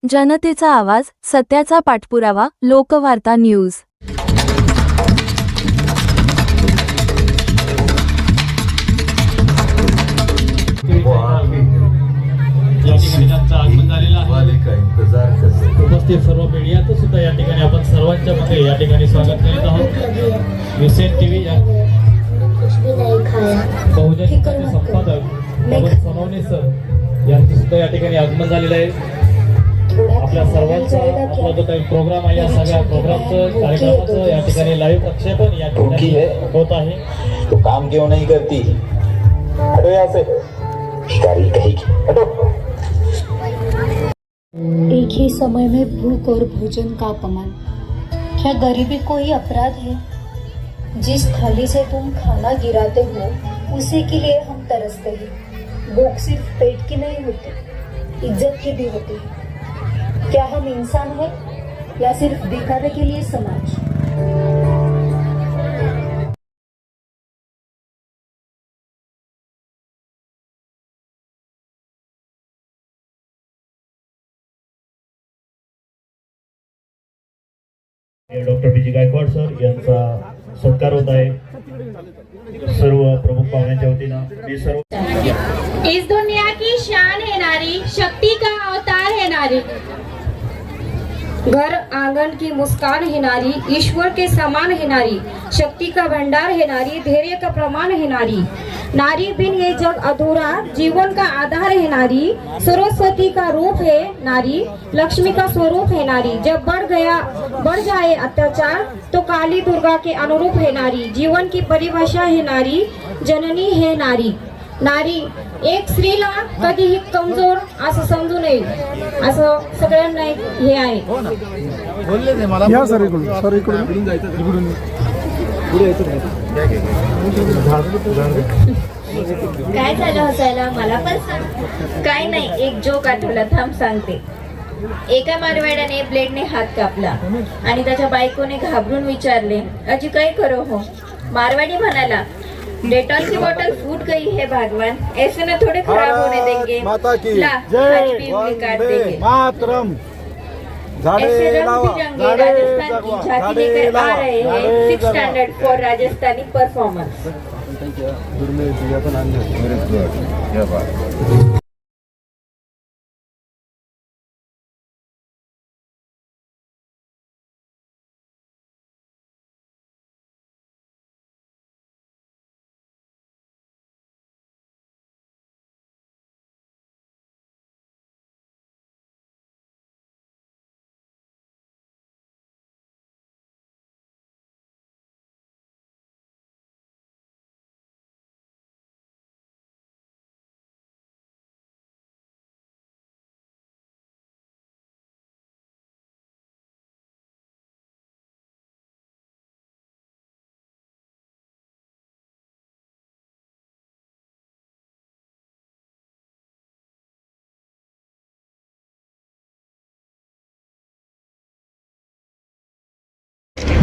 जनतेचा आवाज, सत्याचा पाठपुरावा, लोकवार्ता न्यूज। या ठिकाणी त्यांचं आगमन झालेलं आहे। उपस्थित सर्व मीडियाचं सुद्धा या ठिकाणी आपण सर्वांच्या मध्ये या ठिकाणी स्वागत करीत आहोत। विसेन टीव्ही या बहुजन हिताचे संपादक सोनवणे सर यांचं सुद्धा या ठिकाणी आगमन झालेलं आहे। आपल्या सर्वांचा आपला जो काही प्रोग्राम आहे या सगळ्या प्रोग्रामचं कार्यक्रमाचं या ठिकाणी लाईव्ह प्रक्षेपण या ठिकाणी होत आहे। तो काम क्यों नहीं करती? हटो यहाँ से, शिकारी कहेगी, हटो। एक ही समय में भूख और भोजन का अपमान, क्या गरीबी कोई अपराध है? जिस थाली से तुम खाना गिराते हो उसी के लिए हम तरसते हैं। भूख सिर्फ पेट की नहीं होती, इज्जत की भी होती है। क्या हम इंसान हैं या सिर्फ दिखावे के लिए समाज? डॉक्टर बीजी गायकवाड सर यांचा सत्कार होत आहे। सर्व प्रमुख पाहुण्यांच्या वतीनं मी सर्व इस दुनिया की शान है नारी, शक्ति का अवतार है नारी। घर आंगन की मुस्कान है नारी, ईश्वर के समान है नारी। शक्ति का भंडार है नारी, धैर्य का प्रमाण है नारी। नारी बिन ये जग अधूरा, जीवन का आधार है नारी। सरस्वती का रूप है नारी, लक्ष्मी का स्वरूप है नारी। जब बढ़ जाए अत्याचार तो काली दुर्गा के अनुरूप है नारी। जीवन की परिभाषा है नारी, जननी है नारी। नारी एक स्त्रीला कधीही कमजोर असं समजू नये, असं सगळ्यांना हे आहे। काय झालं हसायला? मला पण सांग। काय नाही, एक जोक आठवला, थांब सांगते। एका मारवाड्याने ब्लेडने हात कापला आणि त्याच्या बायकोने घाबरून विचारले, अजी काय करो हो? मारवाडी म्हणाला, डेटॉल की बोतल फूट गई है भगवान, ऐसे न थोड़े खराब होने देंगे, ला खाली भी उंगली काट देंगे। ऐसे रंग बिरंगे राजस्थान की झांकी लेकर आ रहे हैं 6th standard for Rajasthani performance.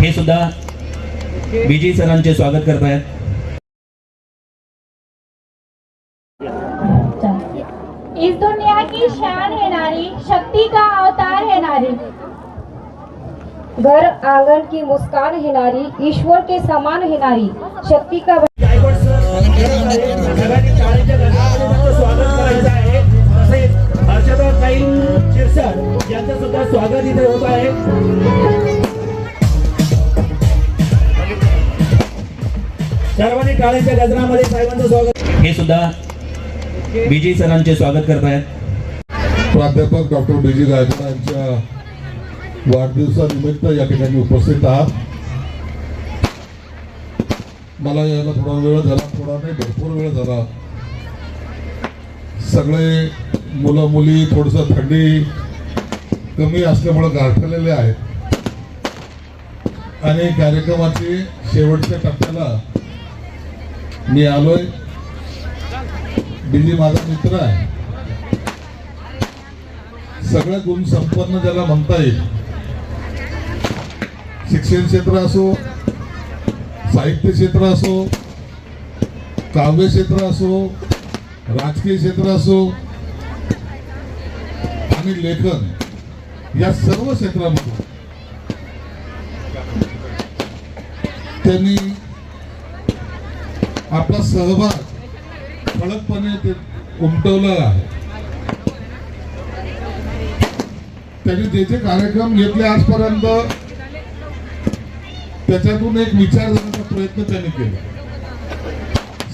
हे सुद्धा बीजी सरांचे स्वागत करतायत। इस दुनिया की शान है नारी, शक्ति का अवतार है नारी। घर आंगन की मुस्कान है नारी, ईश्वर के समान है नारी। शक्ति का स्वागत करायचं आहे। तसेच हर्षदाताई शिरसाट यांचं सुद्धा स्वागत इथे होत आहे। सर्वांनी टाळ्यांच्या गजरामध्ये साहेबांचं स्वागत। हे सुद्धा बीजी सरांचे स्वागत करतायत। प्राध्यापक डॉक्टर बीजी गायकवाड यांच्या वाढदिवसानिमित्त या ठिकाणी उपस्थित आहात। मला यायला थोडा वेळ झाला, थोडा नाही भरपूर वेळ झाला। सगळे मुलं मुली थोडंसं थंडी कमी असल्यामुळे गारठलेले आहेत आणि कार्यक्रमाची शेवटच्या टप्प्याला मी आलोय। बीजी माझा मित्र आहे, सगळ्या गुण संपन्न ज्याला म्हणता येईल। शिक्षण क्षेत्र असो, साहित्य क्षेत्र असो, काव्य क्षेत्र असो, राजकीय क्षेत्र असो आणि लेखन या सर्व क्षेत्रामध्ये त्यांनी आपला सहभाग ठळकपणे ते उमटवलेला आहे. त्यांनी जे जे कार्यक्रम घेतले आजपर्यंत त्याच्यातून एक विचार देण्याचा प्रयत्न त्यांनी केला,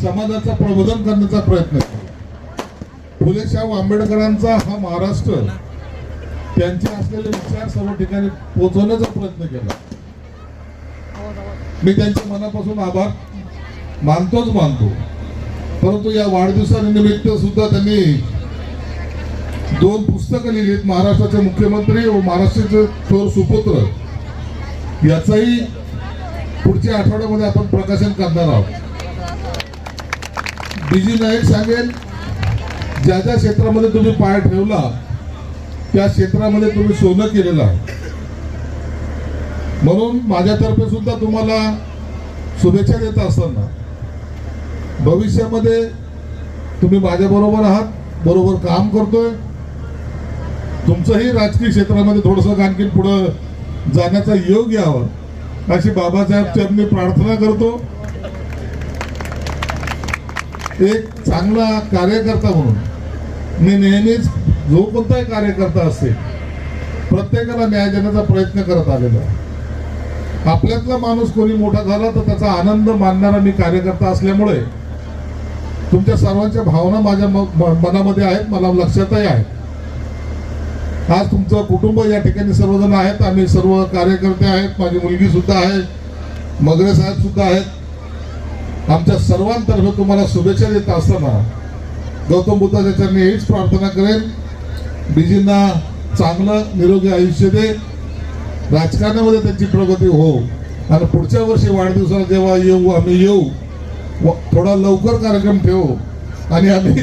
समाजाचं प्रबोधन करण्याचा प्रयत्न केला. फुले शाहू आंबेडकरांचा हा महाराष्ट्र त्यांचे असलेले विचार सर्व ठिकाणी पोहोचवण्याचा प्रयत्न केला. मी त्यांच्या मनापासून आभार मानतो. परंतु या वाढदिवसानिमित्त सुद्धा त्यांनी 2 पुस्तकं लिहिलीत, महाराष्ट्राचे मुख्यमंत्री व महाराष्ट्राचे थोर सुपुत्र, याचाही पुढच्या आठवड्यामध्ये आपण प्रकाशन करणार आहोत. बीजी नाईक सांगेल, ज्या ज्या क्षेत्रामध्ये तुम्ही पाय ठेवला त्या क्षेत्रामध्ये तुम्ही सोनं केलेलं आहे. म्हणून माझ्यातर्फे सुद्धा तुम्हाला शुभेच्छा देत असताना भविष्यामध्ये तुम्ही माझ्याबरोबर आहात, बरोबर काम करतोय. तुमचंही राजकीय क्षेत्रामध्ये थोडंसं आणखी पुढं जाण्याचा योग यावा अशी बाबासाहेब चरणी प्रार्थना करतो. एक चांगला कार्यकर्ता म्हणून मी नेहमीच जो कोणताही कार्यकर्ता असते प्रत्येकाला न्याय देण्याचा प्रयत्न करत आलेला आहे. आपल्यातला माणूस कोणी मोठा झाला तर त्याचा आनंद मानणारा मी कार्यकर्ता असल्यामुळे तुमच्या सर्वांच्या भावना माझ्या मनामध्ये आहेत, मला लक्षातही आहेत. आज तुमचं कुटुंब या ठिकाणी सर्वजण आहेत, आम्ही सर्व कार्यकर्ते आहेत, माझी मुलगी सुद्धा आहे, मगरे साहेब सुद्धा आहेत. आमच्या सर्वांतर्फे तुम्हाला शुभेच्छा देत असताना गौतम बुद्धाच्या चरणी हीच प्रार्थना करेन, बीजींना चांगलं निरोगी आयुष्य दे, राजकारणामध्ये त्यांची प्रगती हो, आणि पुढच्या वर्षी वाढदिवसाला जेव्हा आम्ही येऊ थोडा लवकर कार्यक्रम ठेवू आणि आम्ही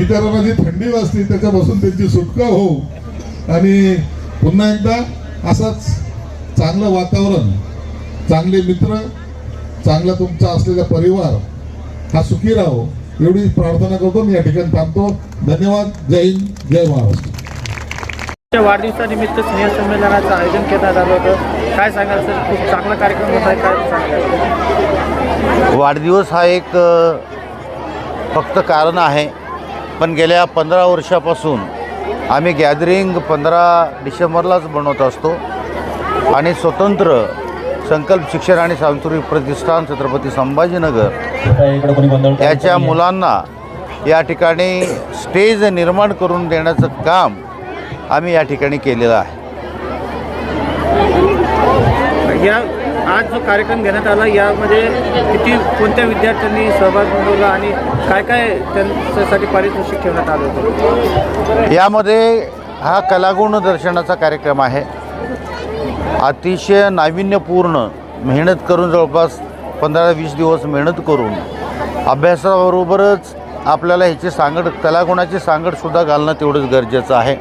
इतरांना जी थंडी वाजते त्याच्यापासून त्यांची सुटका हो, आणि पुन्हा एकदा असंच चांगलं वातावरण, चांगले मित्र, चांगला तुमचा असलेला परिवार हा सुखी राहो एवढी प्रार्थना करतो. मी या ठिकाणी थांबतो. धन्यवाद. जय हिंद, जय महाराष्ट्र. वाढदिवसानिमित्त स्नेहसंमेलनाचं आयोजन करण्यात आलं होतं, काय सांगाल सर? खूप चांगला कार्यक्रम होता आहे, काय सांगाल? वाढदिवस हा एक फक्त कारण आहे, पण गेल्या 15 वर्षापासून आम्ही गॅदरिंग 15 डिसेंबरलाच बनवत असतो आणि स्वतंत्र संकल्प शिक्षण आणि सांस्कृतिक प्रतिष्ठान छत्रपती संभाजीनगर याच्या मुलांना या ठिकाणी स्टेज निर्माण करून देण्याचं काम आम्ही या ठिकाणी केलेलं आहे. या आज जो कार्यक्रम घेण्यात आला यामध्ये कोणत्या विद्यार्थ्यांनी सहभाग नोंदवला आणि काय काय त्यांच्यासाठी पारितोषिक ठेवण्यात आलं होतं? यामध्ये हा कलागुण दर्शनाचा कार्यक्रम आहे. अतिशय नाविन्यपूर्ण मेहनत करून जवळपास 15-20 दिवस मेहनत करून अभ्यासाबरोबरच आपल्याला ह्याची सांगड, कलागुणाची सांगडसुद्धा घालणं तेवढंच गरजेचं आहे.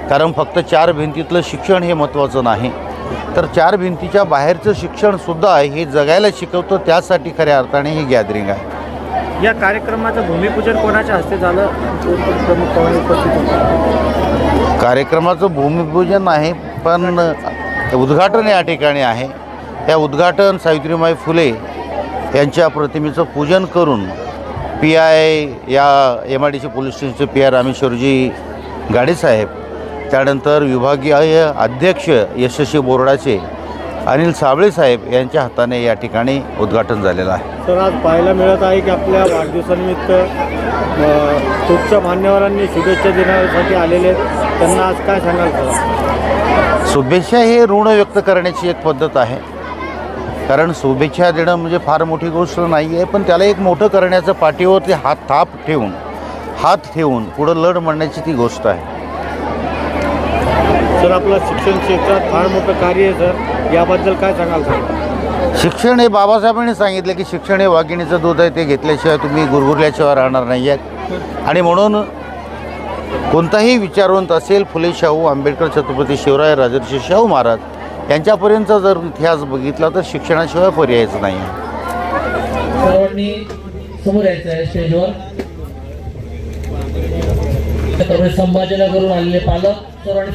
कारण फक्त 4 भिंतीतलं शिक्षण हे महत्त्वाचं नाही, तर 4 भिंतीच्या बाहेरचं शिक्षणसुद्धा हे जगायला शिकवतं. त्यासाठी खऱ्या अर्थाने ही गॅदरिंग आहे. या कार्यक्रमाचं भूमिपूजन कोणाच्या हस्ते झालं? प्रमुख पाहुणे उपस्थित होते. कार्यक्रमाचं भूमिपूजन आहे, पण उद्घाटन या ठिकाणी आहे. या उद्घाटन सावित्रीबाई फुले यांच्या प्रतिमेचं पूजन करून PI या MIDC पोलीस स्टेशनचे PI रामेश्वरजी गाडेसाहेब, त्यानंतर विभागीय अध्यक्ष यशस्वी बोर्डाचे अनिल साबळे साहेब यांच्या हाताने या ठिकाणी उद्घाटन झालेलं आहे. तर आज पाहायला मिळत आहे की आपल्या वाढदिवसानिमित्त खूपच्या मान्यवरांनी शुभेच्छा देण्यासाठी आलेले आहेत, त्यांना आज काय सांगाल सर? शुभेच्छा हे ऋण व्यक्त करण्याची एक पद्धत आहे. कारण शुभेच्छा देणं म्हणजे फार मोठी गोष्ट नाही आहे, पण त्याला एक मोठं करण्याचं पाठीवरती हात ठेवून पुढं लढ म्हणण्याची ती गोष्ट आहे. सर आपलं शिक्षण क्षेत्रात फार मोठं कार्य आहे सर, याबद्दल काय सांगाल सर? शिक्षण हे बाबासाहेबांनी सांगितलं की शिक्षण हे वाघिणीचं दूध आहे, ते घेतल्याशिवाय तुम्ही गुरगुरल्याशिवाय राहणार नाही आहेत. आणि म्हणून कोणताही विचारवंत असेल, फुले शाहू आंबेडकर, छत्रपती शिवराय राजर्षी शाहू महाराज यांच्यापर्यंतचा जर इतिहास बघितला तर शिक्षणाशिवाय पर्यायच नाही. सर्वांनी समोर यायचं आहे स्टेजवर. संभाजीनगरवरून आलेले पालक सर्वांनी